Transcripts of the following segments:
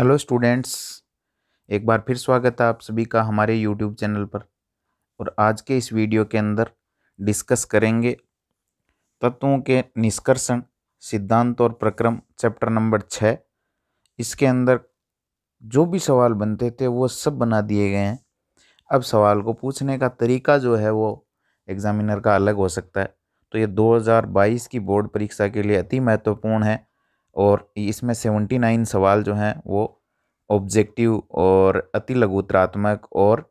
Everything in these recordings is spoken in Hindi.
Hello students. एक बार फिर स्वागत है आप सभी का हमारे यूट्यूब चैनल पर। और आज के इस वीडियो के अंदर डिस्कस करेंगे तत्वों के निष्कर्षण, सिद्धांत और प्रक्रम, चैप्टर नंबर 6। इसके अंदर जो भी सवाल बनते थे वो सब बना दिए गए हैं। अब सवाल को पूछने का तरीका जो है वो एग्जामिनर का अलग हो सकता है। तो ये 2022 की बोर्ड परीक्षा के लिए अति महत्वपूर्ण है। और इसमें 79 सवाल जो हैं वो ऑब्जेक्टिव और अति लघुतरात्मक और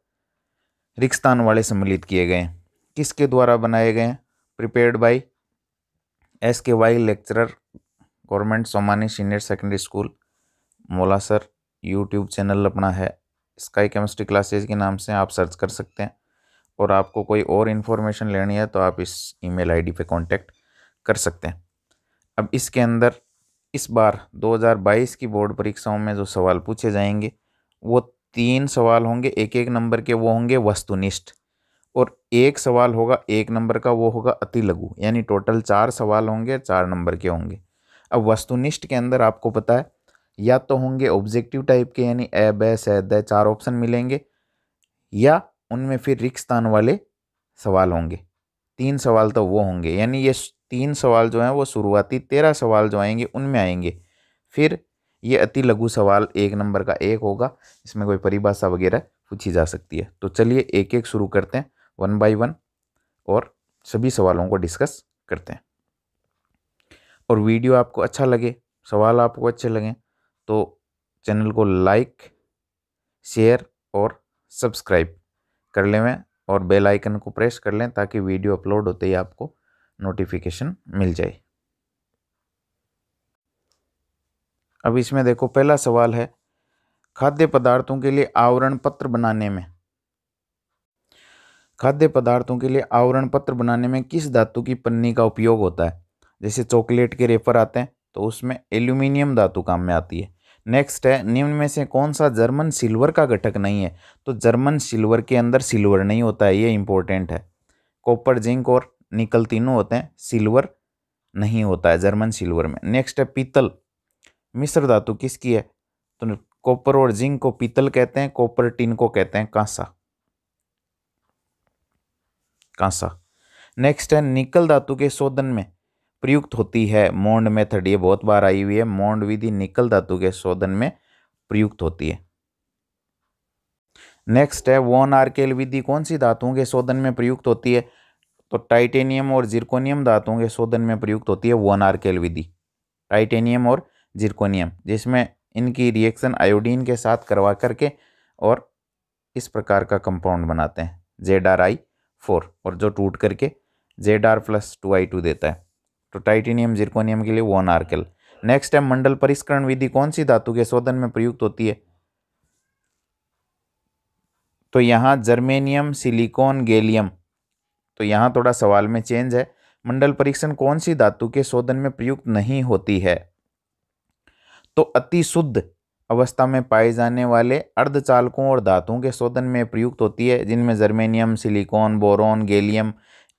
रिक्तस्थान वाले सम्मिलित किए गए हैं। किसके द्वारा बनाए गए हैं? Prepared by SKY lecturer, government Somani senior secondary school, Molasar. YouTube channel अपना है स्काई केमिस्ट्री क्लासेज के नाम से, आप सर्च कर सकते हैं। और आपको कोई और इन्फॉर्मेशन लेनी है तो आप इस ईमेल आईडी पे कांटेक्ट कर सकते हैं। अब इसके अंदर इस बार 2022 की बोर्ड परीक्षाओं में जो सवाल पूछे जाएंगे वो 3 सवाल होंगे, एक एक नंबर के। वो होंगे वस्तुनिष्ठ। और एक सवाल होगा 1 नंबर का, वो होगा अति लघु। यानी टोटल 4 सवाल होंगे, 4 नंबर के होंगे। अब वस्तुनिष्ठ के अंदर आपको पता है या तो होंगे ऑब्जेक्टिव टाइप के, यानी ए ब स द 4 ऑप्शन मिलेंगे, या उनमें फिर रिक्त स्थान वाले सवाल होंगे। 3 सवाल तो वो होंगे, यानी ये 3 सवाल जो हैं वो शुरुआती 13 सवाल जो आएंगे उनमें आएंगे। फिर ये अति लघु सवाल 1 नंबर का एक होगा, इसमें कोई परिभाषा वगैरह पूछी जा सकती है। तो चलिए एक एक शुरू करते हैं, 1 बाय 1, और सभी सवालों को डिस्कस करते हैं। और वीडियो आपको अच्छा लगे, सवाल आपको अच्छे लगें तो चैनल को लाइक, शेयर और सब्सक्राइब कर लें और बेल आइकन को प्रेस कर लें ताकि वीडियो अपलोड होते ही आपको नोटिफिकेशन मिल जाए। अब इसमें देखो, पहला सवाल है खाद्य पदार्थों के लिए आवरण पत्र बनाने में किस धातु की पन्नी का उपयोग होता है? जैसे चॉकलेट के रेफर आते हैं तो उसमें एल्यूमिनियम धातु काम में आती है। नेक्स्ट है, निम्न में से कौन सा जर्मन सिल्वर का घटक नहीं है? तो जर्मन सिल्वर के अंदर सिल्वर नहीं होता है, ये इंपॉर्टेंट है। कॉपर, जिंक और निकल तीनों होते हैं, सिल्वर नहीं होता है जर्मन सिल्वर में। नेक्स्ट है पीतल, मिश्र धातु किसकी है? तो कॉपर और जिंक को पीतल कहते हैं, कॉपर टिन को कहते हैं कांसा। नेक्स्ट है, निकल धातु के शोधन में प्रयुक्त होती है मोंड मेथड। ये बहुत बार आई हुई है, मोंड विधि निकल धातु के शोधन में प्रयुक्त होती है। नेक्स्ट है, वॉन आर्केल विधि कौन सी धातुओं के शोधन में प्रयुक्त होती है? तो टाइटेनियम और जिरकोनियम धातुओं के शोधन में प्रयुक्त होती है वॉन आर्केल विधि। टाइटेनियम और जिरकोनियम, जिसमें इनकी रिएक्शन आयोडीन के साथ करवा करके और इस प्रकार का कंपाउंड बनाते हैं ZrI4, और जो टूट करके Zr+2I2 देता है। तो टाइटेनियम जिरकोनियम के लिए वॉन आर्केल। नेक्स्ट है, मंडल परिष्करण विधि कौन सी धातु के शोधन में प्रयुक्त होती है? तो यहाँ जर्मेनियम, सिलिकॉन, गैलियम। तो यहाँ थोड़ा सवाल में चेंज है, मंडल परीक्षण कौन सी धातु के शोधन में प्रयुक्त नहीं होती है? तो अति शुद्ध अवस्था में पाए जाने वाले अर्धचालकों और धातुओं के शोधन में प्रयुक्त होती है, जिनमें जर्मेनियम, सिलिकॉन, बोरॉन, गैलियम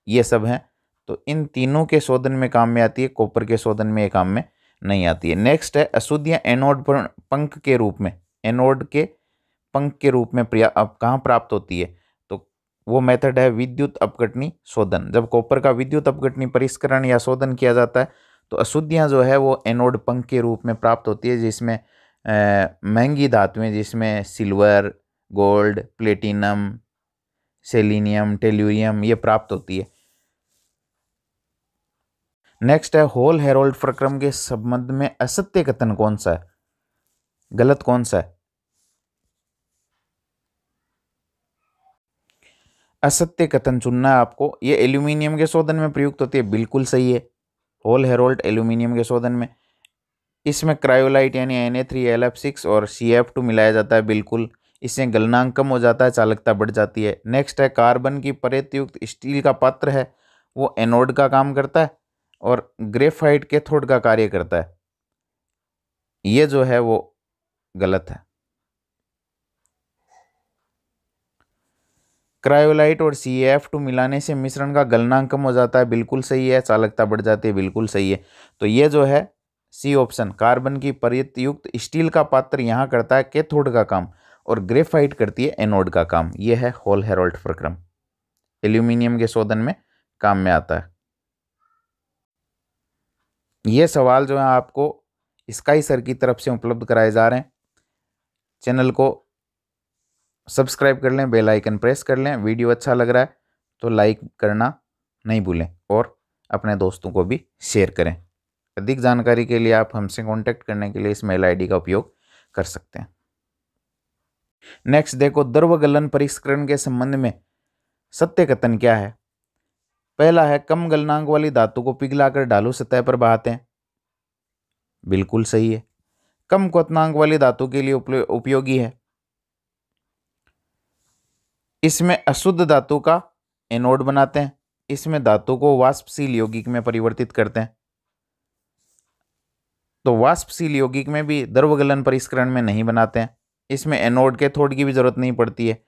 ये सब हैं। तो इन तीनों के शोधन में काम में आती है, कॉपर के शोधन में काम में नहीं आती है। नेक्स्ट है, अशुद्धियां एनोड पंख के रूप में, एनोड के पंख के रूप में अब कहाँ प्राप्त होती है? तो वो मेथड है विद्युत अपघटनी शोधन। जब कॉपर का विद्युत अपघटनी परिष्करण या शोधन किया जाता है तो अशुद्धियां जो है वो एनोड पंख के रूप में प्राप्त होती है, जिसमें महंगी धातुएं, जिसमें silver, gold, platinum, selenium, tellurium ये प्राप्त होती है। नेक्स्ट है, होल हेरोल्ड प्रक्रम के संबंध में असत्य कथन कौन सा है, गलत कौन सा है? असत्य कथन चुनना है आपको। ये एल्यूमिनियम के शोधन में प्रयुक्त होती है, बिल्कुल सही है। होल हेरोल्ड एल्यूमिनियम के शोधन में, इसमें क्रायोलाइट यानी Na3Lf6 और CF2 मिलाया जाता है, बिल्कुल। इससे गलनांक कम हो जाता है, चालकता बढ़ जाती है। नेक्स्ट है, कार्बन की परतयुक्त स्टील का पात्र है वो एनोड का काम करता है और ग्रेफाइट कैथोड का कार्य करता है। ये जो है वो गलत है। क्रायोलाइट और CF2 मिलाने से मिश्रण का गलनांक कम हो जाता है, बिल्कुल सही है। चालकता बढ़ जाती है, बिल्कुल सही है। तो ये जो है सी ऑप्शन, कार्बन की परत युक्त स्टील का पात्र यहाँ करता है कैथोड का काम और ग्रेफाइट करती है एनोड का काम। यह है हॉल हेरोल्ड प्रक्रम, एल्यूमिनियम के शोधन में काम में आता है। ये सवाल जो है आपको स्काई सर की तरफ से उपलब्ध कराए जा रहे हैं। चैनल को सब्सक्राइब कर लें, बेल आइकन प्रेस कर लें। वीडियो अच्छा लग रहा है तो लाइक करना नहीं भूलें और अपने दोस्तों को भी शेयर करें। अधिक जानकारी के लिए आप हमसे कांटेक्ट करने के लिए इस मेल आईडी का उपयोग कर सकते हैं। नेक्स्ट देखो, द्रव गलन परिष्करण के संबंध में सत्य कथन क्या है। पहला है, कम गलनांक वाली धातु को पिघलाकर ढालू सतह पर बहाते हैं। बिल्कुल सही है। कम क्वथनांक वाली धातु के लिए उपयोगी है। इसमें अशुद्ध धातु का एनोड बनाते हैं। इसमें धातु को वाष्पशील यौगिक में परिवर्तित करते हैं। तो वाष्पशील यौगिक में भी द्रव गलन परिष्करण में नहीं बनाते हैं। इसमें एनोड कैथोड की भी जरूरत नहीं पड़ती है।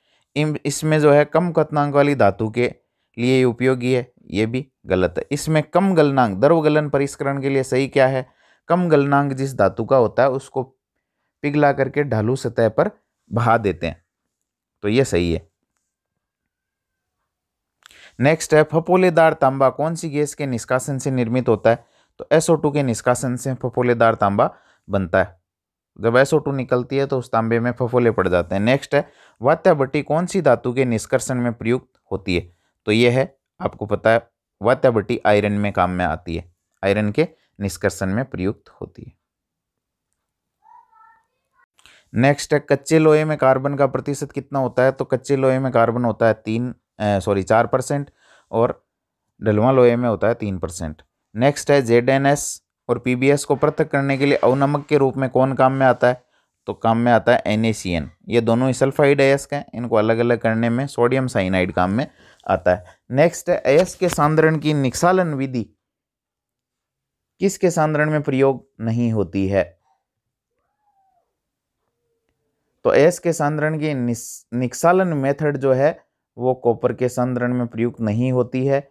इसमें जो है कम क्वथनांक वाली धातु के लिए उपयोगी है, ये भी गलत है। इसमें कम गलनांक द्रव गलन परिष्करण के लिए सही क्या है, कम गलनांक जिस धातु का होता है उसको पिघला करके ढालू सतह पर बहा देते हैं, तो ये सही है। नेक्स्ट है, फफोलेदार तांबा कौन सी गैस के निष्कासन से निर्मित होता है। तो SO2 के निष्कासन से फफोलेदार तांबा बनता है। जब SO2 निकलती है तो उस तांबे में फफोले पड़ जाते हैं। नेक्स्ट है, वात्याभट्टी कौन सी धातु के निष्कर्षण में प्रयुक्त होती है। तो ये है, आपको पता है, वात्याभट्टी आयरन में काम में आती है, आयरन के निष्कर्षण में प्रयुक्त होती है। नेक्स्ट है, कच्चे लोहे में कार्बन का प्रतिशत कितना होता है। तो कच्चे लोहे में कार्बन होता है 4% और ढलुआ लोहे में होता है 3%। नेक्स्ट है, ZnS और PbS को पृथक करने के लिए अवनमक के रूप में कौन काम में आता है। तो काम में आता है NaCN। ये दोनों ही सल्फाइड अयस्क हैं, इनको अलग अलग करने में सोडियम साइनाइड काम में आता है। नेक्स्ट है, अयस्क के सांद्रण की निक्षालन विधि किसके सांद्रण में प्रयोग नहीं होती है। तो अयस्क के सांद्रण की निक्षालन मेथड जो है वो कॉपर के सांद्रण में प्रयुक्त नहीं होती है।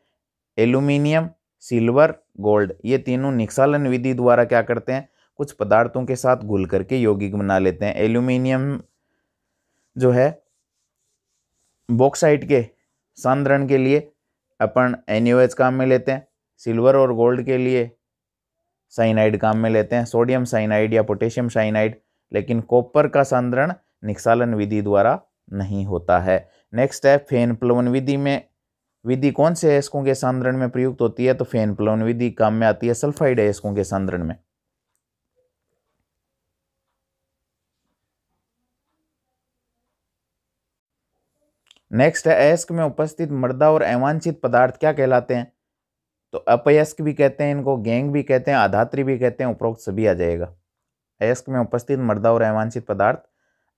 एल्यूमिनियम, सिल्वर, गोल्ड, ये तीनों निक्षालन विधि द्वारा क्या करते हैं, कुछ पदार्थों के साथ घुल करके यौगिक बना लेते हैं। एल्यूमिनियम जो है बॉक्साइट के सांद्रण के लिए अपन NaOH काम में लेते हैं। सिल्वर और गोल्ड के लिए साइनाइड काम में लेते हैं, सोडियम साइनाइड या पोटेशियम साइनाइड। लेकिन कॉपर का सांद्रण निक्षालन विधि द्वारा नहीं होता है। नेक्स्ट है, फेन प्लवन विधि कौन से अयस्कों के सांद्रण में प्रयुक्त होती है। तो फेन प्लवन विधि काम में आती है सल्फाइड अयस्कों के सांद्रण में। नेक्स्ट है, अयस्क में उपस्थित मृदा और अवांछित पदार्थ क्या कहलाते हैं। तो अपयस्क भी कहते हैं इनको, गैंग भी कहते हैं, अधात्री भी कहते हैं, उपरोक्त सभी आ जाएगा। अयस्क में उपस्थित मृदा और अवांछित पदार्थ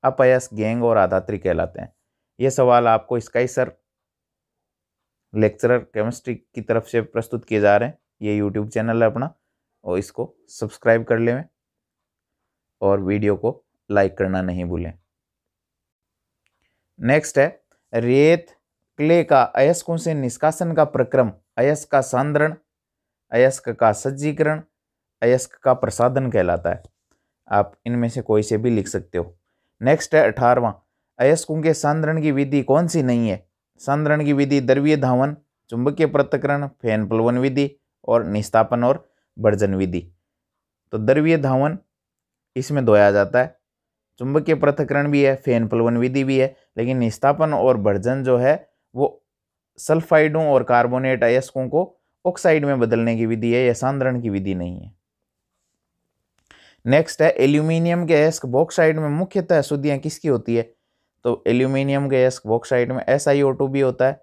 अपयस्क, गैंग और अधात्री कहलाते हैं। ये सवाल आपको स्काई सर लेक्चरर केमिस्ट्री की तरफ से प्रस्तुत किए जा रहे हैं। ये यूट्यूब चैनल है अपना, और इसको सब्सक्राइब कर लें और वीडियो को लाइक करना नहीं भूलें। नेक्स्ट है, रेत क्ले का अयस्कों से निष्कासन का प्रक्रम अयस्क का सांद्रण, अयस्क का सज्जीकरण, अयस्क का प्रसादन कहलाता है। आप इनमें से कोई से भी लिख सकते हो। नेक्स्ट है 18वां, अयस्कों के सांद्रण की विधि कौन सी नहीं है। सांद्रण की विधि द्रवीय धावन, चुंबकीय पृथक्करण, फेन प्लवन विधि और निस्तापन और भर्जन विधि। तो द्रवीय धावन इसमें धोया जाता है, चुंबकीय पृथक्करण भी है, फेन प्लवन विधि भी है, लेकिन निस्तापन और भर्जन जो है वो सल्फाइडों और कार्बोनेट अयस्कों को ऑक्साइड में बदलने की विधि है, यह सांद्रण की विधि नहीं है। नेक्स्ट है, एल्यूमिनियम के अयस्क बॉक्साइड में मुख्यतः अशुद्धियां किसकी होती है। तो एल्यूमिनियम के अयस्क बॉक्साइड में SiO2 भी होता है,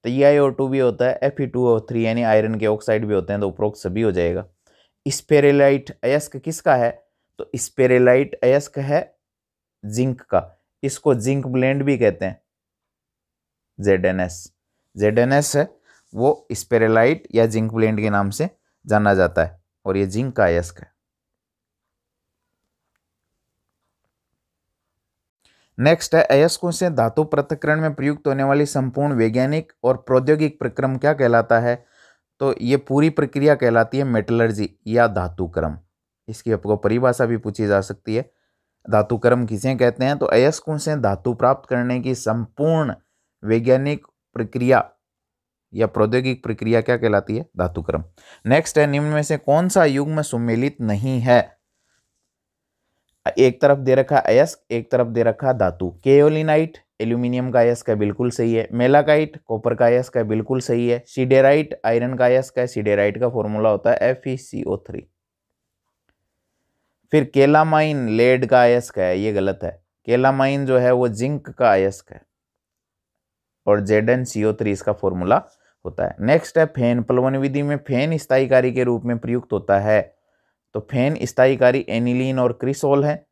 TiO2 भी होता है, Fe2O3 यानी आयरन के ऑक्साइड भी होते हैं। तो उपरोक्त सभी हो जाएगा। स्पेरेलाइट अयस्क किसका है। तो स्पेरेलाइट अयस्क है जिंक का, इसको जिंक ब्लेंड भी कहते हैं। ZnS है वो स्पेरेलाइट या जिंक ब्लेंड के नाम से जाना जाता है और ये जिंक का अयस्क है। नेक्स्ट है, अयस्कों से धातु पृथक्करण में प्रयुक्त होने वाली संपूर्ण वैज्ञानिक और प्रौद्योगिक प्रक्रम क्या कहलाता है। तो ये पूरी प्रक्रिया कहलाती है मेटलर्जी या धातुक्रम। इसकी आपको परिभाषा भी पूछी जा सकती है। धातुक्रम किसे कहते हैं? तो अयस्कों से धातु प्राप्त करने की संपूर्ण वैज्ञानिक प्रक्रिया या प्रौद्योगिक प्रक्रिया क्या कहलाती है? धातुक्रम। नेक्स्ट है, निम्न में से कौन सा युग्म सुमेलित नहीं है? एक तरफ दे रखा अयस्क, एक तरफ दे रखा धातु। केओलिनाइट एल्यूमिनियम का अयस्क है, बिल्कुल सही है। मेलाकाइट कॉपर का अयस्क है, बिल्कुल सही है। सिडेराइट आयरन का अयस्क है, सिडेराइट का फॉर्मूला होता है FeCO3। फिर केलामाइन लेड का अयस्क है, ये गलत है। केलामाइन जो है वो जिंक का अयस्क है और ZnCO3 इसका फॉर्मूला होता है। नेक्स्ट है, फेन प्लवन विधि में फेन स्थायीकारी के रूप में प्रयुक्त होता है। तो फेन स्थायीकारी एनिलीन और क्रिसोल है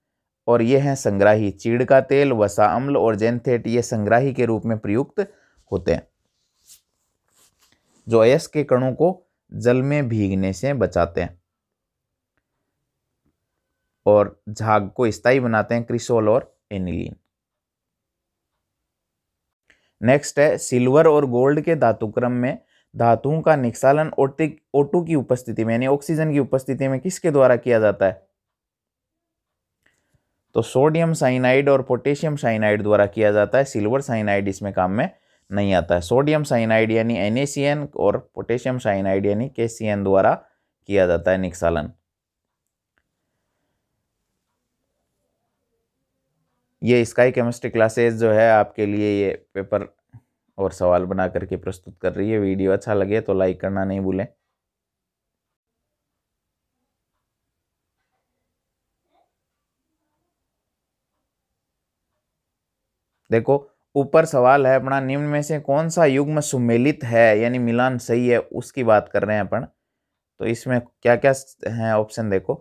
और ये हैं संग्राही। चीड़ का तेल, वसा अम्ल और जेंथेट ये संग्राही के रूप में प्रयुक्त होते हैं, जो अयस्क के कणों को जल में भीगने से बचाते हैं और झाग को स्थायी बनाते हैं, क्रिसोल और एनिलीन। नेक्स्ट है, सिल्वर और गोल्ड के धातुक्रम में धातुओं का निक्षालन O2 की उपस्थिति में यानी ऑक्सीजन की उपस्थिति में किसके द्वारा किया जाता है? तो सोडियम साइनाइड और पोटेशियम साइनाइड द्वारा किया जाता है। सिल्वर साइनाइड इसमें काम में नहीं आता है। सोडियम साइनाइड यानी NaCN और पोटेशियम साइनाइड यानी KCN द्वारा किया जाता है निक्षालन। ये स्काई केमिस्ट्री क्लासेस जो है आपके लिए ये पेपर और सवाल बना करके प्रस्तुत कर रही है। वीडियो अच्छा लगे तो लाइक करना नहीं भूलें। देखो ऊपर सवाल है अपना, निम्न में से कौन सा युग्म सुमेलित है यानी मिलान सही है, उसकी बात कर रहे हैं अपन। तो इसमें क्या क्या है ऑप्शन देखो।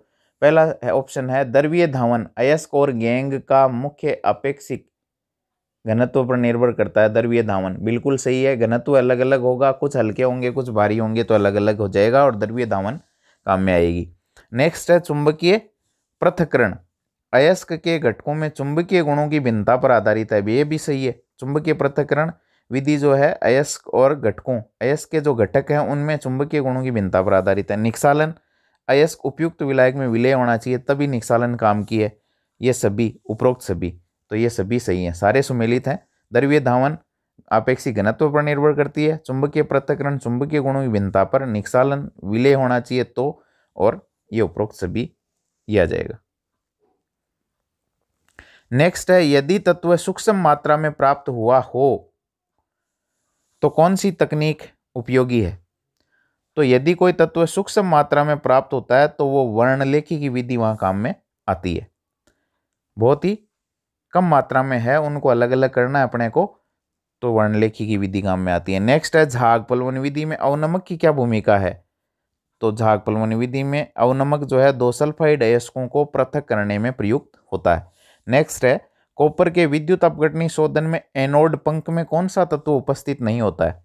पहला ऑप्शन है, द्रवीय धावन अयस्क और गैंग का मुख्य अपेक्षिक घनत्व पर निर्भर करता है। द्रवीय धावन बिल्कुल सही है, घनत्व अलग अलग होगा, कुछ हल्के होंगे कुछ भारी होंगे तो अलग अलग हो जाएगा और द्रवीय धावन काम में आएगी। नेक्स्ट है, चुंबकीय पृथक्करण अयस्क के घटकों में चुंबकीय गुणों की भिन्नता पर आधारित है, ये भी सही है। चुंबकीय पृथक्करण विधि जो है अयस्क और घटकों, अयस्क के जो घटक हैं उनमें चुंबकीय गुणों की भिन्नता पर आधारित है। निक्षालन अयस्क उपयुक्त विलायक में विलय होना चाहिए तभी निक्षालन काम की है, ये सभी उपरोक्त सभी, तो ये सभी सही हैं, सारे सुमेलित हैं। द्रवीय धावन आपेक्षिक घनत्व पर निर्भर करती है, चुंबकीय पृथक्करण चुंबकीय गुणों की भिन्नता पर, निक्षालन विलय होना चाहिए तो, और ये उपरोक्त सभी किया जाएगा। नेक्स्ट है, यदि तत्व सूक्ष्म मात्रा में प्राप्त हुआ हो तो कौन सी तकनीक उपयोगी है? तो यदि कोई तत्व सूक्ष्म मात्रा में प्राप्त होता है तो वो वर्णलेखी की विधि वहां काम में आती है। बहुत ही कम मात्रा में है, उनको अलग अलग करना है अपने को, तो वर्णलेखी की विधि काम में आती है। नेक्स्ट है, झाग प्लवन विधि में अवनमक की क्या भूमिका है? तो झाग प्लवन विधि में अवनमक जो है 2 सल्फाइड अयस्कों को पृथक करने में प्रयुक्त होता है। नेक्स्ट है, कॉपर के विद्युत अपघटनी शोधन में एनोड पंख में कौन सा तत्व उपस्थित नहीं होता है?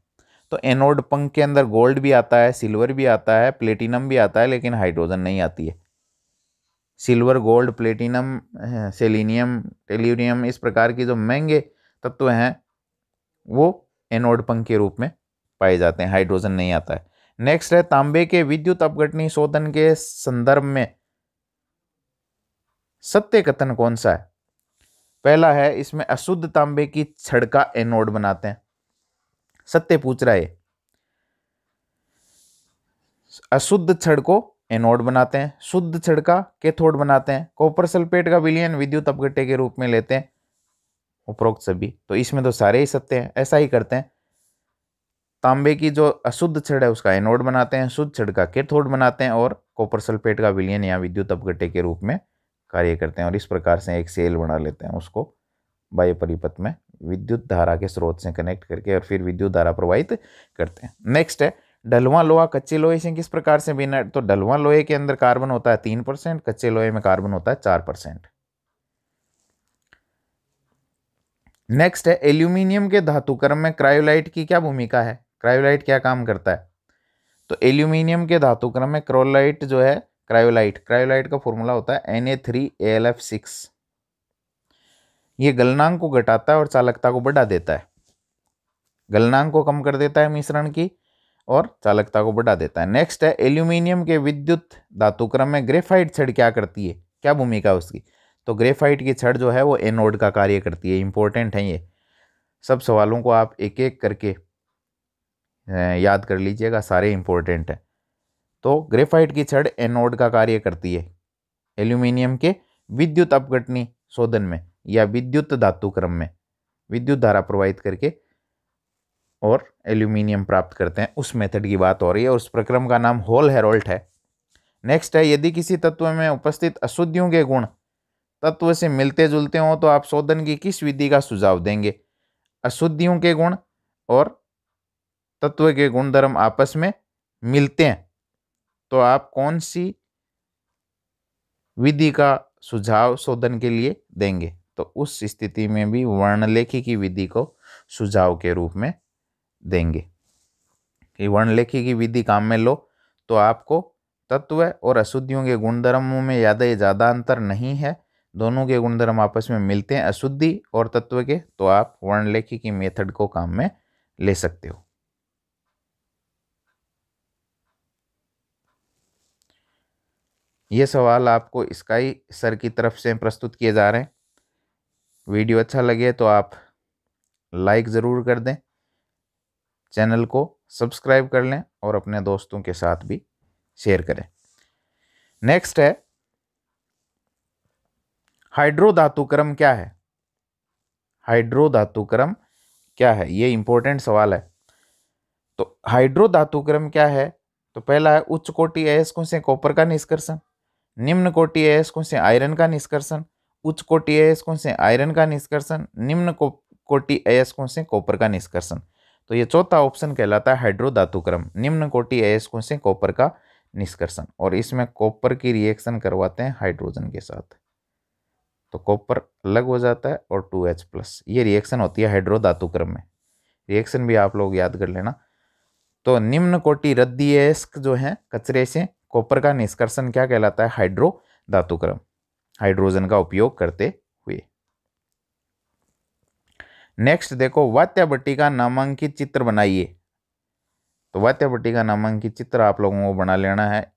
तो एनोड पंख के अंदर गोल्ड भी आता है, सिल्वर भी आता है, प्लेटिनम भी आता है, लेकिन हाइड्रोजन नहीं आती है। Silver, gold, platinum, selenium, tellurium इस प्रकार की जो महंगे तत्व हैं वो एनोड पंख के रूप में पाए जाते हैं, हाइड्रोजन नहीं आता है। नेक्स्ट है, तांबे के विद्युत अपघटनी शोधन के संदर्भ में सत्य कथन कौन सा है? पहला है, इसमें अशुद्ध तांबे की छड़ का एनोड बनाते हैं, सत्य पूछ रहा है। अशुद्ध छड़ को एनोड बनाते हैं, शुद्ध छड़ का कैथोड बनाते हैं, कॉपर सल्फेट का विलयन विद्युत अपघट्य के रूप में लेते हैं, उपरोक्त सभी। तो इसमें तो सारे ही सत्य हैं, ऐसा ही करते हैं। तांबे की जो अशुद्ध छड़ है उसका एनोड बनाते हैं, शुद्ध छड़ का कैथोड बनाते हैं और कॉपर सल्फेट का विलयन या विद्युत अपघट्य के रूप में कार्य करते हैं और इस प्रकार से एक सेल बना लेते हैं, उसको बाह्य परिपथ में विद्युत धारा के स्रोत से कनेक्ट करके और फिर विद्युत धारा प्रवाहित करते हैं। नेक्स्ट है, ढलवां लोहा कच्चे लोहे से किस प्रकार से बना? तो ढलवां लोहे के अंदर कार्बन होता है 3%, कच्चे लोहे में कार्बन होता है 4%। नेक्स्ट है, एल्यूमिनियम के धातुक्रम में क्रायोलाइट की क्या भूमिका है? क्रायोलाइट क्या काम करता है? तो एल्यूमिनियम के धातुक्रम में क्रोलाइट जो है, क्रायोलाइट का फॉर्मूला होता है Na3AlF6। ये गलनांक को घटाता है और चालकता को बढ़ा देता है। गलनांक को कम कर देता है मिश्रण की और चालकता को बढ़ा देता है। नेक्स्ट है एल्यूमिनियम के विद्युत धातुक्रम में ग्रेफाइट छड़ क्या करती है, क्या भूमिका है उसकी। तो ग्रेफाइट की छड़ जो है वो एनोड का कार्य करती है। इंपॉर्टेंट है ये, सब सवालों को आप एक एक करके याद कर लीजिएगा, सारे इंपॉर्टेंट है। तो ग्रेफाइट की छड़ एनोड का कार्य करती है एल्यूमिनियम के विद्युत अपघटनी शोधन में या विद्युत धातुक्रम में, विद्युत धारा प्रवाहित करके और एल्यूमिनियम प्राप्त करते हैं, उस मेथड की बात हो रही है। उस प्रक्रम का नाम होल हेरोल्ट है। नेक्स्ट है यदि किसी तत्व में उपस्थित अशुद्धियों के गुण तत्व से मिलते जुलते हों तो आप शोधन की किस विधि का सुझाव देंगे। अशुद्धियों के गुण और तत्व के गुणधर्म आपस में मिलते हैं तो आप कौन सी विधि का सुझाव शोधन के लिए देंगे। तो उस स्थिति में भी वर्णलेखी की विधि को सुझाव के रूप में देंगे कि वर्णलेखी की विधि काम में लो तो आपको तत्व और अशुद्धियों के गुणधर्मों में ज़्यादा अंतर नहीं है, दोनों के गुणधर्म आपस में मिलते हैं अशुद्धि और तत्व के, तो आप वर्णलेखी की मेथड को काम में ले सकते हो। ये सवाल आपको स्काई सर की तरफ से प्रस्तुत किए जा रहे हैं। वीडियो अच्छा लगे तो आप लाइक ज़रूर कर दें, चैनल को सब्सक्राइब कर लें और अपने दोस्तों के साथ भी शेयर करें। नेक्स्ट है हाइड्रो धातुक्रम क्या है। हाइड्रो धातुक्रम क्या है, ये इंपॉर्टेंट सवाल है। तो हाइड्रो धातुक्रम क्या है, तो पहला है उच्च कोटि अयस्कों से कॉपर का निष्कर्षण, निम्न कोटि अयस्कों से आयरन का निष्कर्षण, उच्च कोटि अयस्कों से आयरन का निष्कर्षण, निम्न कोटि अयस्कों से कॉपर का निष्कर्षण। तो ये चौथा ऑप्शन कहलाता है हाइड्रो धातुक्रम, निम्न कोटि अयस्कों से कॉपर का निष्कर्षण। और इसमें कॉपर की रिएक्शन करवाते हैं हाइड्रोजन के साथ, तो कॉपर अलग हो जाता है और 2H+, ये रिएक्शन होती है हाइड्रो धातुक्रम में। रिएक्शन भी आप लोग याद कर लेना। तो निम्न कोटि रद्दी अयस्क जो है कचरे से कॉपर का निष्कर्षण क्या कहलाता है, हाइड्रो धातुक्रम, हाइड्रोजन का उपयोग करते हुए। नेक्स्ट देखो वात्या भट्टी का नामांकित चित्र बनाइए। तो वात्या भट्टी का नामांकित चित्र आप लोगों को बना लेना है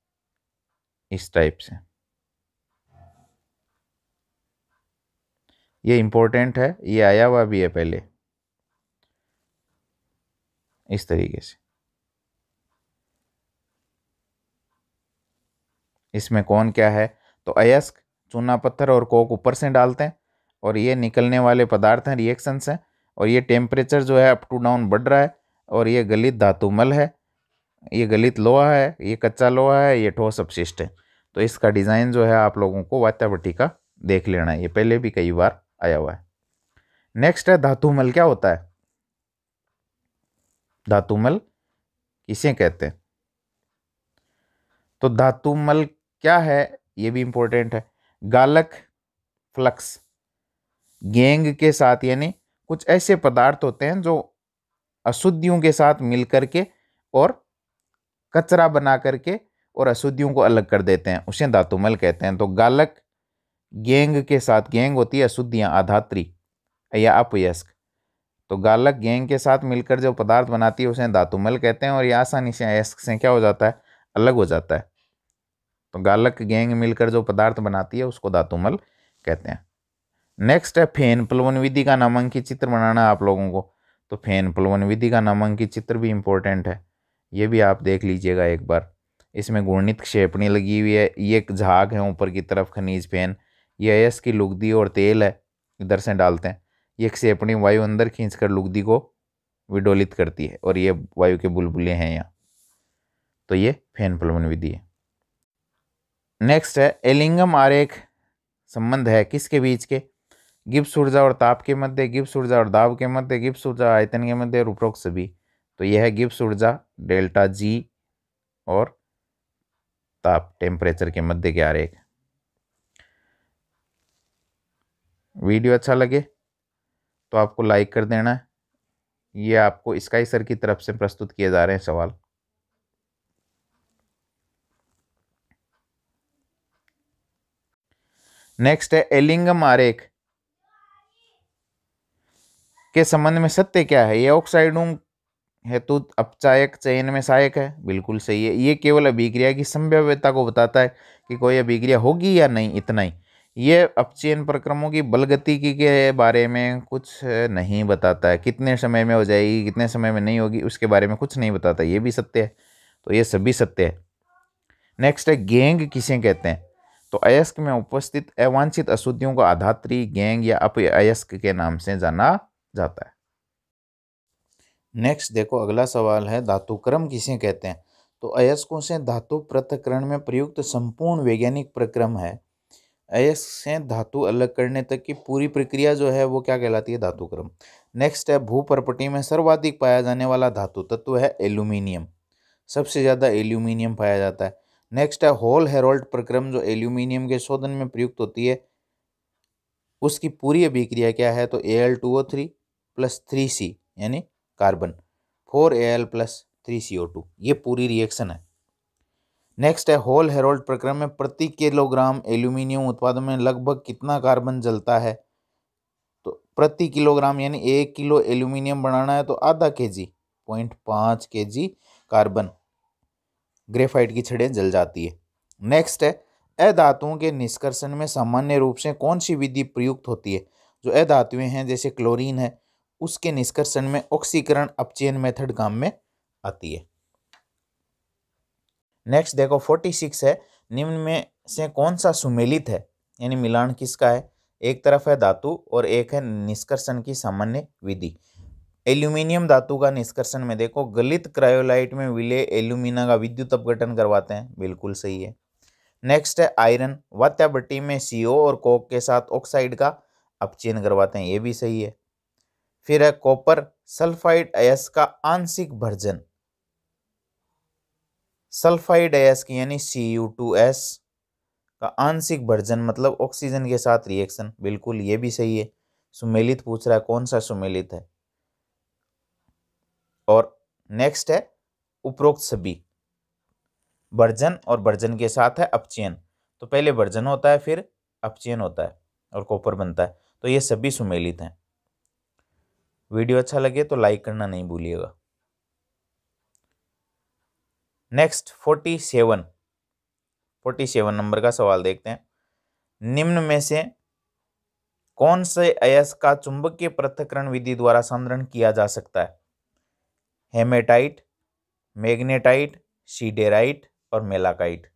इस टाइप से, ये इंपॉर्टेंट है, ये आया हुआ भी है पहले इस तरीके से। इसमें कौन क्या है, तो अयस्क, चूना पत्थर और कोक ऊपर से डालते हैं और ये निकलने वाले पदार्थ हैं, रिएक्शंस हैं। और ये टेम्परेचर जो है अप टू डाउन बढ़ रहा है और ये गलित धातुमल है, ये गलित लोहा है, ये कच्चा लोहा है, ये ठोस अपशिष्ट है। तो इसका डिज़ाइन जो है आप लोगों को वात्या भट्टी का देख लेना है, ये पहले भी कई बार आया हुआ है। नेक्स्ट है धातुमल क्या होता है। धातुमल किसे कहते हैं, तो धातुमल क्या है ये भी इंपॉर्टेंट है। गालक, फ्लक्स, गेंग के साथ, यानी कुछ ऐसे पदार्थ होते हैं जो अशुद्धियों के साथ मिलकर के और कचरा बना करके और अशुद्धियों को अलग कर देते हैं, उसे धातुमल कहते हैं। तो गालक गेंग के साथ, गेंग होती है अशुद्धियां, आधात्री या अपयस्क, तो गालक गेंग के साथ मिलकर जो पदार्थ बनाती है उसे धातुमल कहते हैं और ये आसानी से अयस्क से क्या हो जाता है, अलग हो जाता है। तो गालक गेंग मिलकर जो पदार्थ बनाती है उसको धातुमल कहते हैं। नेक्स्ट है फेन प्लवन विधि का नामांकित चित्र बनाना है आप लोगों को। तो फेन प्लवन विधि का नामांकित चित्र भी इंपॉर्टेंट है, ये भी आप देख लीजिएगा एक बार। इसमें घूर्णित क्षेपणी लगी हुई है, ये एक झाग है ऊपर की तरफ खनिज फेन, ये अयस्क की लुगदी और तेल है, इधर से डालते हैं। ये क्षेपणी वायु अंदर खींचकर लुगदी को विडोलित करती है और ये वायु के बुलबुले हैं यहाँ, तो ये फेन प्लवन विधि है। नेक्स्ट है एलिंगम आरेख संबंध है किसके बीच के, गिब्स ऊर्जा और ताप के मध्य, गिब्स ऊर्जा और दाब के मध्य, गिब्स ऊर्जा आयतन के मध्य और उपरोक्त सभी। तो यह है गिब्स ऊर्जा डेल्टा जी और ताप टेम्परेचर के मध्य के आरेख। वीडियो अच्छा लगे तो आपको लाइक कर देना है। ये आपको स्काई सर की तरफ से प्रस्तुत किए जा रहे हैं सवाल। नेक्स्ट है एलिंगम आरेख के संबंध में सत्य क्या है। ये ऑक्साइडों हेतु अपचायक चयन में सहायक है, बिल्कुल सही है। ये केवल अभिक्रिया की संभाव्यता को बताता है कि कोई अभिक्रिया होगी या नहीं, इतना ही। ये अपचयन प्रक्रमों की बलगतिकी के बारे में कुछ नहीं बताता है, कितने समय में हो जाएगी कितने समय में नहीं होगी उसके बारे में कुछ नहीं बताता, ये भी सत्य है। तो ये सभी सत्य है। नेक्स्ट है गैंग किसे कहते हैं? तो अयस्क में उपस्थित अवांछित अशुद्धियों को आधात्री, गैंग या अपअयस्क के नाम से जाना जाता है। नेक्स्ट देखो अगला सवाल है, धातुक्रम किसे कहते हैं? तो अयस्कों से धातु पृथक्करण में प्रयुक्त संपूर्ण वैज्ञानिक प्रक्रम है। अयस्क से धातु अलग करने तक की पूरी प्रक्रिया जो है वो क्या कहलाती है? धातुक्रम। नेक्स्ट है भूपर्पटी में सर्वाधिक पाया जाने वाला धातु तत्व है एल्यूमिनियम, सबसे ज़्यादा एल्यूमिनियम पाया जाता है। नेक्स्ट है होल हेरोल्ड प्रक्रम, जो एल्यूमिनियम के शोधन में प्रयुक्त होती है, उसकी पूरी अभिक्रिया क्या है? तो Al2O3 प्लस 3C यानी कार्बन, 4Al प्लस 3CO2, ये पूरी रिएक्शन है। नेक्स्ट है होल हेरोल्ड प्रक्रम में प्रति किलोग्राम एल्यूमिनियम उत्पादन में लगभग कितना कार्बन जलता है? तो प्रति किलोग्राम यानी 1 किलो एल्यूमिनियम बनाना है तो आधा kg, 0.5 kg कार्बन ग्रेफाइट की छड़ें जल जाती है। नेक्स्ट है अधातुओं के निष्कर्षण में सामान्य रूप से कौन सी विधि प्रयुक्त होती है? जो अधातुएं हैं जैसे क्लोरीन है, उसके निष्कर्षण में ऑक्सीकरण अपचयन मेथड काम में आती है। नेक्स्ट देखो 46 है, निम्न में से कौन सा सुमेलित है, यानी मिलान किसका है? एक तरफ है धातु और एक है निष्कर्षण की सामान्य विधि। एल्यूमिनियम धातु का निष्कर्षण में देखो गलित क्रायोलाइट में विलय एल्यूमिना का विद्युत अपघटन करवाते हैं, बिल्कुल सही है। नेक्स्ट है आयरन, वात्या भट्टी में CO और कोक के साथ ऑक्साइड का अपचयन करवाते हैं, ये भी सही है। फिर है कॉपर सल्फाइड अयस्क का आंशिक भर्जन, सल्फाइड अयस्क यानी Cu2S का आंशिक भर्जन मतलब ऑक्सीजन के साथ रिएक्शन, बिल्कुल ये भी सही है। सुमेलित पूछ रहा है, कौन सा सुमेलित है? और नेक्स्ट है उपरोक्त सभी, भर्जन और भर्जन के साथ है अपचयन, तो पहले भर्जन होता है फिर अपचयन होता है और कॉपर बनता है, तो ये सभी सुमेलित हैं। वीडियो अच्छा लगे तो लाइक करना नहीं भूलिएगा। नेक्स्ट 47 नंबर का सवाल देखते हैं। निम्न में से कौन से अयस्क का चुंबकीय पृथक्करण विधि द्वारा सांद्रण किया जा सकता है? हेमेटाइट, मैग्नेटाइट, सीडेराइट और मेलाकाइट।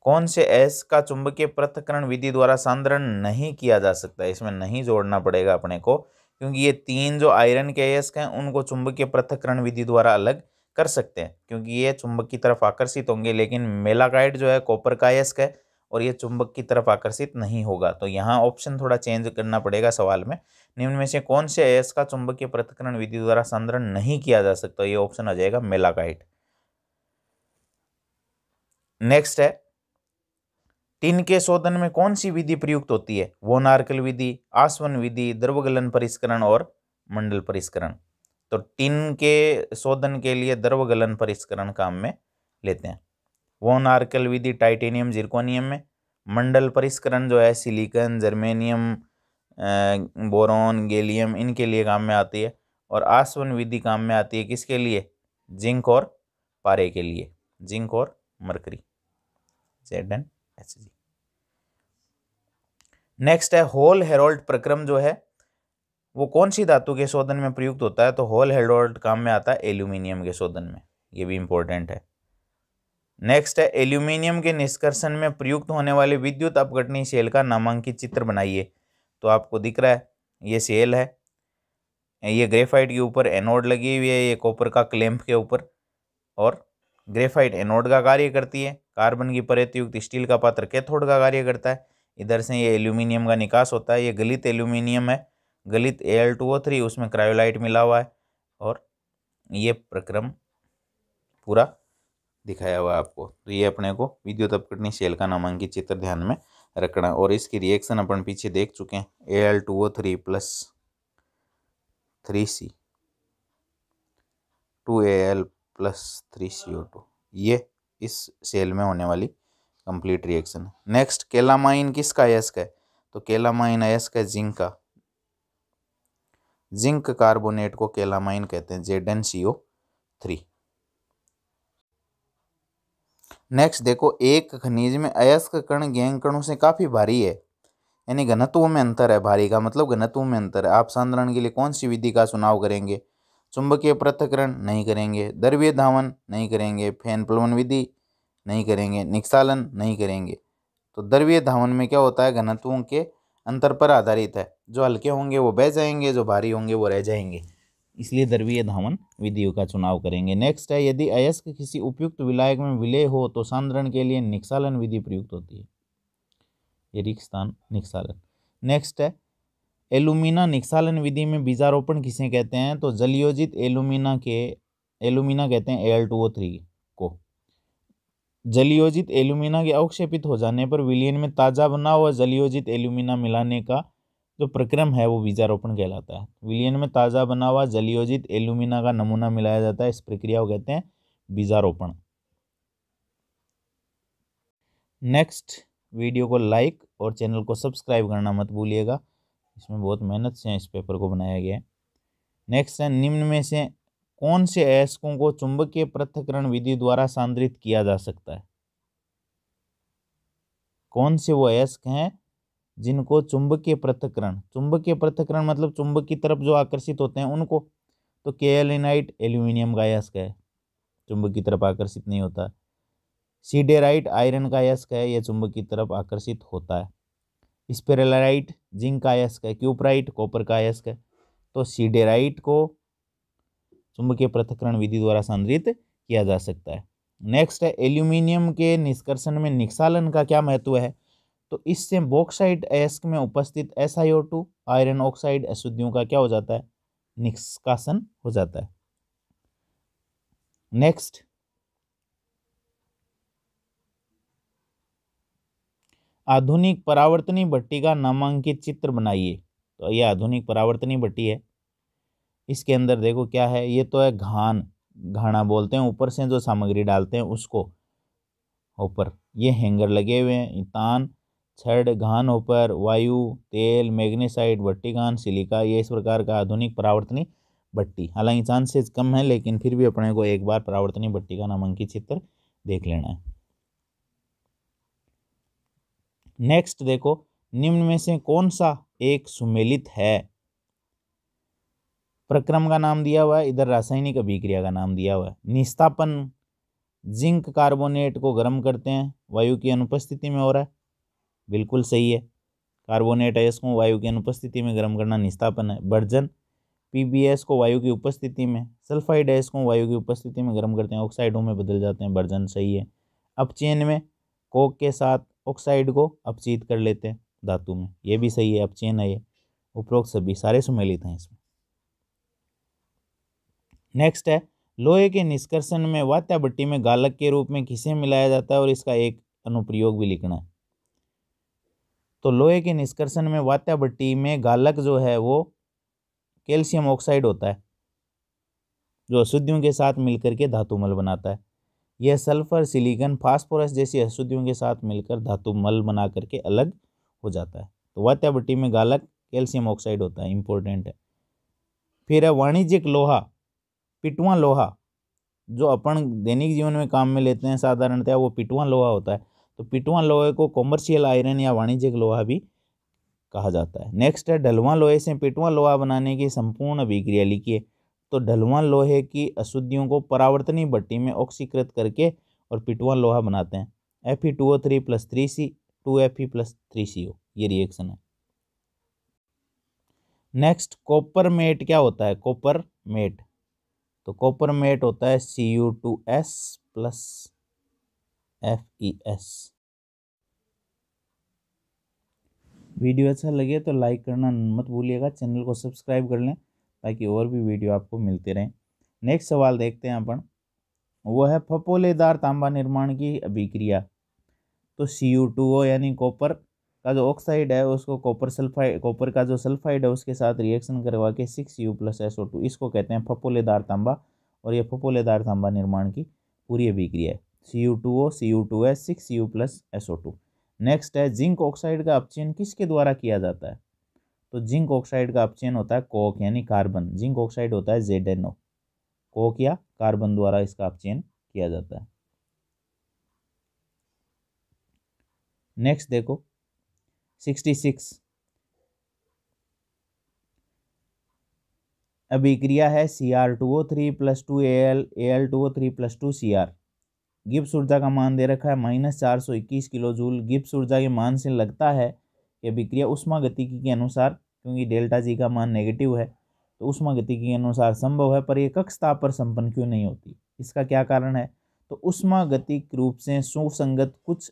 कौन से अयस्क का चुंबकीय पृथक्करण विधि द्वारा सांद्रण नहीं किया जा सकता है? इसमें नहीं जोड़ना पड़ेगा अपने को, क्योंकि ये तीन जो आयरन के अयस्क हैं उनको चुंबकीय पृथक्करण विधि द्वारा अलग कर सकते हैं, क्योंकि ये चुंबक की तरफ आकर्षित होंगे। लेकिन मेलाकाइट जो है कॉपर का अयस्क है और ये चुंबक की तरफ आकर्षित नहीं होगा, तो यहाँ ऑप्शन थोड़ा चेंज करना पड़ेगा सवाल में। निम्न में से कौन से अयस्क का चुंबकीय पृथक्करण विधि द्वारा सांद्रण नहीं किया जा सकता? ये ऑप्शन आ जाएगा मेलाकाइट। नेक्स्ट है टिन के शोधन में कौन सी विधि प्रयुक्त होती है? वोन आर्कल विधि, आसवन विधि, द्रवगलन परिष्करण और मंडल परिष्करण। तो टिन के शोधन के लिए द्रवगलन परिष्करण काम में लेते हैं। वोन आर्कल विधि टाइटेनियम जिरकोनियम में, मंडल परिष्करण जो है सिलिकॉन, जर्मेनियम, बोरॉन, गैलियम, इनके लिए काम में आती है। और आसवन विधि काम में आती है किसके लिए? जिंक और पारे के लिए, जिंक और मरकरी, ZnHg। नेक्स्ट है होल हेरोल्ड प्रक्रम जो है वो कौन सी धातु के शोधन में प्रयुक्त होता है? तो होल हेरोल्ड काम में आता है एल्यूमिनियम के शोधन में, ये भी इंपॉर्टेंट है। नेक्स्ट है एल्यूमिनियम के निष्कर्षण में प्रयुक्त होने वाले विद्युत अपघटनी सेल का नामांकित चित्र बनाइए। तो आपको दिख रहा है ये सेल है, ये ग्रेफाइट के ऊपर एनोड लगी हुई है, ये कॉपर का क्लैंप के ऊपर, और ग्रेफाइट एनोड का कार्य करती है, कार्बन की परत युक्त स्टील का पात्र कैथोड का कार्य करता है। इधर से ये एल्यूमिनियम का निकास होता है, ये गलित एल्यूमिनियम है, गलित Al2O3, उसमें क्रायोलाइट मिला हुआ है, और ये प्रक्रम पूरा दिखाया हुआ है आपको। तो ये अपने को विद्युत अपघटनी सेल का नामांकित चित्र ध्यान में रखना, और इसकी रिएक्शन अपन पीछे देख चुके हैं, Al2O3 plus 3C 2Al plus 3CO2, ये इस सेल में होने वाली कंप्लीट रिएक्शन है। नेक्स्ट केलामाइन किसका अयस्क है? तो केलामाइन अयस्क है जिंक का। जिंक कार्बोनेट को कैलामाइन कहते हैं, ZnCO3। नेक्स्ट देखो, एक खनिज में अयस्क कण गैंग कणों से काफी भारी है, यानी घनत्व में अंतर है। भारी का मतलब घनत्व में अंतर है। आप सांद्रण के लिए कौन सी विधि का चुनाव करेंगे? चुंबकीय पृथक्करण नहीं करेंगे, द्रव्य धावन नहीं करेंगे, फैन प्लवन विधि नहीं करेंगे, निष्कालन नहीं करेंगे। तो द्रव्य धावन में क्या होता है, घनत्वों के अंतर पर आधारित है। जो हल्के होंगे वो बह जाएंगे, जो भारी होंगे वो रह जाएंगे, इसलिए द्रव्य धावन विधियों का चुनाव करेंगे। नेक्स्ट है, यदि अयस्क किसी उपयुक्त विलायक में विलय हो तो सांद्रण के लिए निष्कालन विधि प्रयुक्त होती है। ये रिक्तस्थान निष्कालन। नेक्स्ट है, एलुमिना निष्कालन विधि में बीजारोपण किसे कहते हैं? तो जलयोजित एलुमिना कहते हैं Al2O3 को। जलयोजित एल्यूमिना के अवक्षेपित हो जाने पर विलयन में ताजा बना हुआ जलयोजित एल्यूमिना मिलाने का जो प्रक्रम है वो बीजारोपण कहलाता है। विलयन में ताजा बना हुआ जलयोजित एल्यूमिना का नमूना मिलाया जाता है, इस प्रक्रिया को कहते हैं बीजारोपण। नेक्स्ट, वीडियो को लाइक और चैनल को सब्सक्राइब करना मत भूलिएगा, इसमें बहुत मेहनत से इस पेपर को बनाया गया है। नेक्स्ट है, निम्न में से कौन से अयस्कों को चुंबकीय पृथक्करण विधि द्वारा सांद्रित किया जा सकता है? कौन से वो अयस्क हैं जिनको चुंबकीय पृथक्करण मतलब चुंबक की तरफ जो आकर्षित होते हैं उनको? तो केएलिनाइट एल्यूमिनियम का अयस्क है, चुंबक की तरफ आकर्षित नहीं होता। सीडेराइट आयरन का अयस्क है, यह चुंबक की तरफ आकर्षित होता है। स्पेरेलाइट जिंक का अयस्क है। क्यूपराइट कॉपर का अयस्क है। तो सीडेराइट को चुंबकीय पृथक्करण विधि द्वारा सांद्रित किया जा सकता है। नेक्स्ट है, एल्यूमिनियम के निष्कर्षण में निष्कालन का क्या महत्व है? तो इससे बॉक्साइट अयस्क में उपस्थित SiO2 आयरन ऑक्साइड अशुद्धियों का क्या हो जाता है? निष्कासन हो जाता है। नेक्स्ट, आधुनिक परावर्तनी भट्टी का नामांकित चित्र बनाइए। तो ये आधुनिक परावर्तनी भट्टी है। इसके अंदर देखो क्या है, ये तो है घाना बोलते हैं, ऊपर से जो सामग्री डालते हैं उसको ऊपर ये हैंगर लगे हुए हैं। तान, छड़, घान ऊपर, वायु, तेल, मैग्नेसाइट, भट्टिकान, सिलिका, ये इस प्रकार का आधुनिक परावर्तनी भट्टी। हालांकि चांसेस कम है लेकिन फिर भी अपने को एक बार परावर्तनी भट्टी का नामांकित चित्र देख लेना है। नेक्स्ट देखो, निम्न में से कौन सा एक सुमेलित है? प्रक्रम का नाम दिया हुआ है, इधर रासायनिक अभिक्रिया का नाम दिया हुआ है। निस्तापन जिंक कार्बोनेट को गर्म करते हैं, वायु की अनुपस्थिति में हो रहा है, बिल्कुल सही है। कार्बोनेट अयस्क को वायु की अनुपस्थिति में गर्म करना निस्तापन है। बर्जन PbS को वायु की उपस्थिति में, सल्फाइड अयस्क को वायु की उपस्थिति में गर्म करते हैं, ऑक्साइडों में बदल जाते हैं, बर्जन सही है। अपचयन में कोक के साथ ऑक्साइड को अपचित कर लेते हैं धातु में, ये भी सही है, अपचयन है ये। उपरोक्त सभी सारे सुमेलित हैं इसमें। नेक्स्ट है, लोहे के निष्कर्षण में वात्या भट्टी में गालक के रूप में किसे मिलाया जाता है और इसका एक अनुप्रयोग भी लिखना है। तो लोहे के निष्कर्षण में वात्या भट्टी में गालक जो है वो कैल्शियम ऑक्साइड होता है, जो अशुद्धियों के साथ मिलकर के धातुमल बनाता है। यह सल्फर, सिलिकॉन, फास्फोरस जैसी अशुद्धियों के साथ मिलकर धातुमल बना करके अलग हो जाता है। तो वात्या भट्टी में गालक कैल्शियम ऑक्साइड होता है, इंपॉर्टेंट है। फिर है वाणिज्यिक लोहा, पिटवा लोहा, जो अपन दैनिक जीवन में काम में लेते हैं साधारणतः वो पिटवा लोहा होता है। तो पिटवा लोहे को कॉमर्शियल आयरन या वाणिज्यिक लोहा भी कहा जाता है। नेक्स्ट है, ढलवां लोहे से पिटवा लोहा बनाने की संपूर्ण अभिक्रिया लिखिए। तो ढलवां लोहे की अशुद्धियों को परावर्तनी भट्टी में ऑक्सीकृत करके और पिटवा लोहा बनाते हैं। Fe2O3 + 3C 2Fe + 3CO, ये रिएक्शन है। नेक्स्ट, कॉपर मेट क्या होता है? कॉपर मेट, तो कॉपर मेट होता है Cu2S + FeS। वीडियो अच्छा लगे तो लाइक करना मत भूलिएगा, चैनल को सब्सक्राइब कर लें ताकि और भी वीडियो आपको मिलते रहें। नेक्स्ट सवाल देखते हैं अपन, वो है फपोलेदार तांबा निर्माण की अभिक्रिया। तो Cu2O यानी कॉपर का जो ऑक्साइड है उसको कॉपर का जो सल्फाइड है उसके साथ रिएक्शन करवा के 6U + SO2, इसको कहते हैं फपोलेदार तांबा। और ये फपोलेदार तांबा निर्माण की पूरी अभिक्रिया है। Cu2O, Cu2S, 6U + SO2। Next है, जिंक ऑक्साइड का अपचयन किसके द्वारा किया जाता है? तो जिंक ऑक्साइड का अपचयन होता है कोक यानी कार्बन, जिंक ऑक्साइड होता है ZnO, कोक या कार्बन द्वारा इसका अपचयन किया जाता है। नेक्स्ट देखो 66, अभिक्रिया है Cr2O3 + 2Al Al2O3 + 2Cr। Gibbs ऊर्जा का मान दे रखा है -421 किलो जूल। गिब्स ऊर्जा के मान से लगता है कि अभिक्रिया उष्मागतिकी के अनुसार, क्योंकि डेल्टा जी का मान नेगेटिव है तो उष्मागतिकी के अनुसार संभव है, पर यह कक्ष ताप पर संपन्न क्यों नहीं होती? इसका क्या कारण है? तो उष्मागतिक रूप से सुसंगत कुछ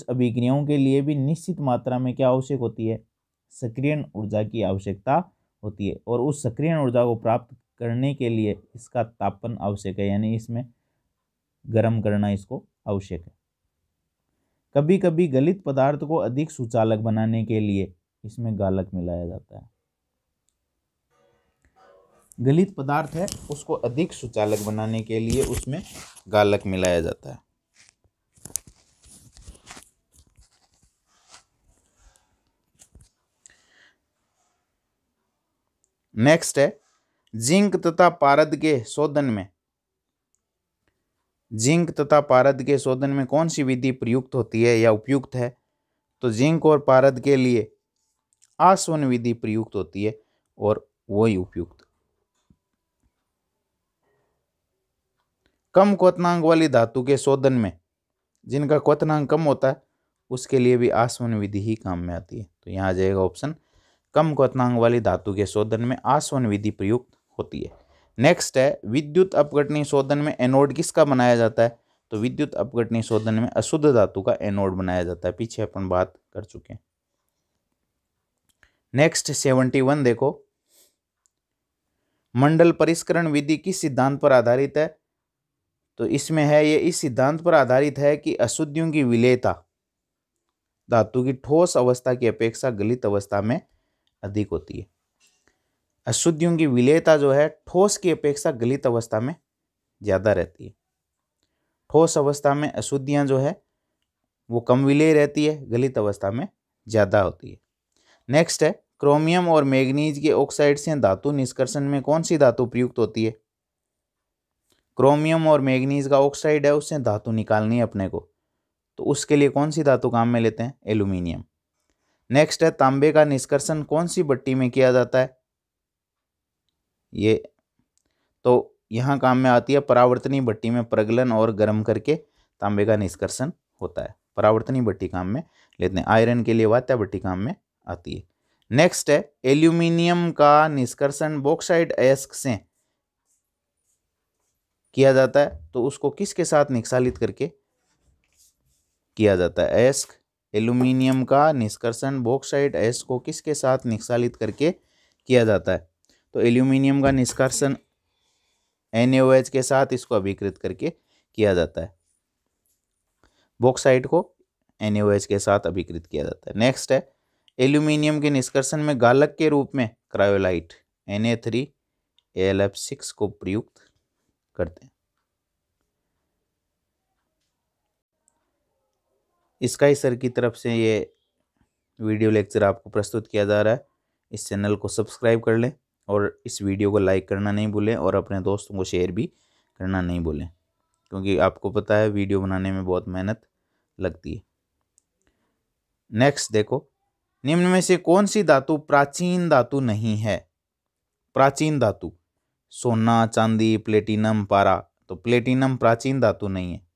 अभिक्रियाओं के लिए भी निश्चित मात्रा में क्या आवश्यक होती है? सक्रियण ऊर्जा की आवश्यकता होती है, और उस सक्रियण ऊर्जा को प्राप्त करने के लिए इसका तापन आवश्यक है, यानी इसमें गर्म करना इसको आवश्यक है। कभी कभी गलित पदार्थ को अधिक सुचालक बनाने के लिए इसमें गालक मिलाया जाता है। गलित पदार्थ है उसको अधिक सुचालक बनाने के लिए उसमें गालक मिलाया जाता है। नेक्स्ट है जिंक तथा पारद के शोधन में, जिंक तथा पारद के शोधन में कौन सी विधि प्रयुक्त होती है या उपयुक्त है? तो जिंक और पारद के लिए आसवन विधि प्रयुक्त होती है और वही उपयुक्त। कम क्वथनांक वाली धातु के शोधन में, जिनका क्वथनांक कम होता है उसके लिए भी आसवन विधि ही काम में आती है। तो यहाँ आ जाएगा ऑप्शन, कम क्वथनांक वाली धातु के शोधन में आसवन विधि प्रयुक्त होती है। नेक्स्ट है विद्युत अपघटनी शोधन में एनोड किसका बनाया जाता है? तो विद्युत अपघटनी शोधन में अशुद्ध धातु का एनोड बनाया जाता है, पीछे अपन बात कर चुके हैं। नेक्स्ट 71 देखो, मंडल परिष्करण विधि किस सिद्धांत पर आधारित है? तो इसमें है ये इस सिद्धांत पर आधारित है कि अशुद्धियों की विलेयता धातु की ठोस अवस्था की अपेक्षा गलित अवस्था में अधिक होती है। अशुद्धियों की विलेयता जो है ठोस की अपेक्षा गलित अवस्था में ज्यादा रहती है। ठोस अवस्था में अशुद्धियां जो है वो कम विलेय रहती है, गलित अवस्था में ज्यादा होती है। नेक्स्ट है क्रोमियम और मैग्नीज के ऑक्साइड से धातु निष्कर्षण में कौन सी धातु प्रयुक्त होती है? क्रोमियम और मैग्नीज का ऑक्साइड है, उससे धातु निकालनी है अपने को, तो उसके लिए कौन सी धातु काम में लेते हैं? एल्यूमिनियम। नेक्स्ट है तांबे का निष्कर्षण कौन सी भट्टी में किया जाता है? ये तो यहाँ काम में आती है परावर्तनी भट्टी में प्रगलन और गर्म करके तांबे का निष्कर्षण होता है, परावर्तनी भट्टी काम में लेते हैं। आयरन के लिए वात्या भट्टी काम में आती है। नेक्स्ट है एल्यूमिनियम का निष्कर्षण बॉक्साइट अयस्क से किया जाता है, तो उसको किसके साथ निक्षालित करके किया जाता है? अयस्क। एल्यूमिनियम का निष्कर्षण बॉक्साइट अयस्क को किसके साथ निक्षालित करके किया जाता है? तो एल्यूमिनियम का निष्कर्षण NaOH के साथ इसको अभिकृत करके किया जाता है, बॉक्साइट को NaOH के साथ अभिकृत किया जाता है। नेक्स्ट है एल्यूमिनियम के निष्कर्षण में गालक के रूप में क्रायोलाइट Na3AlF6 को प्रयुक्त करते हैं। स्काई सर की तरफ से ये वीडियो लेक्चर आपको प्रस्तुत किया जा रहा है। इस चैनल को सब्सक्राइब कर लें और इस वीडियो को लाइक करना नहीं भूलें और अपने दोस्तों को शेयर भी करना नहीं भूलें, क्योंकि आपको पता है वीडियो बनाने में बहुत मेहनत लगती है। नेक्स्ट देखो, निम्न में से कौन सी धातु प्राचीन धातु नहीं है? प्राचीन धातु सोना, चांदी, प्लेटिनम, पारा। तो प्लेटिनम प्राचीन धातु नहीं है।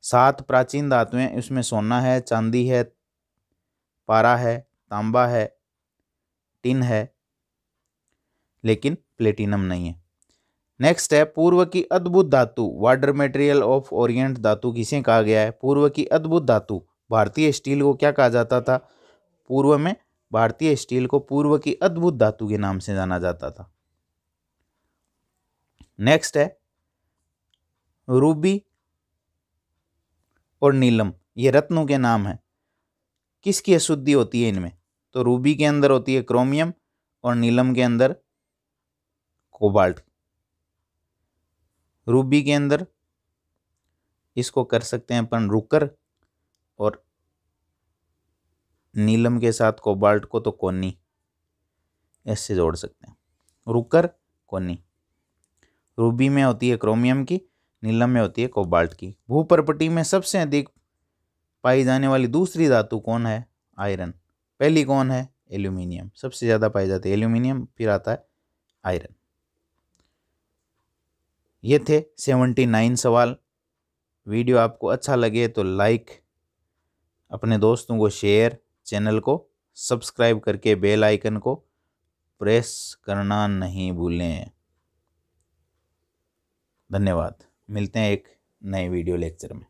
7 प्राचीन धातुएं, उसमें सोना है, चांदी है, पारा है, तांबा है, टिन है, लेकिन प्लेटिनम नहीं है। नेक्स्ट है पूर्व की अद्भुत धातु वाटर मटेरियल ऑफ ओरिएंट धातु किसे कहा गया है? पूर्व की अद्भुत धातु, भारतीय स्टील को क्या कहा जाता था? पूर्व में भारतीय स्टील को पूर्व की अद्भुत धातु के नाम से जाना जाता था। नेक्स्ट है रूबी और नीलम, ये रत्नों के नाम है। किसकी अशुद्धि होती है इनमें? तो रूबी के अंदर होती है क्रोमियम और नीलम के अंदर कोबाल्ट। रूबी के अंदर इसको कर सकते हैं अपन रुकर, और नीलम के साथ कोबाल्ट को तो कोनी ऐसे जोड़ सकते हैं। रुकर कोनी। रूबी में होती है क्रोमियम की, नीलम में होती है कोबाल्ट की। भूपर्पटी में सबसे अधिक पाई जाने वाली दूसरी धातु कौन है? आयरन। पहली कौन है? एल्यूमिनियम। सबसे ज़्यादा पाई जाती है एल्यूमिनियम, फिर आता है आयरन। ये थे 79 सवाल। वीडियो आपको अच्छा लगे तो लाइक, अपने दोस्तों को शेयर, चैनल को सब्सक्राइब करके बेल आइकन को प्रेस करना नहीं भूलें। धन्यवाद। मिलते हैं एक नए वीडियो लेक्चर में।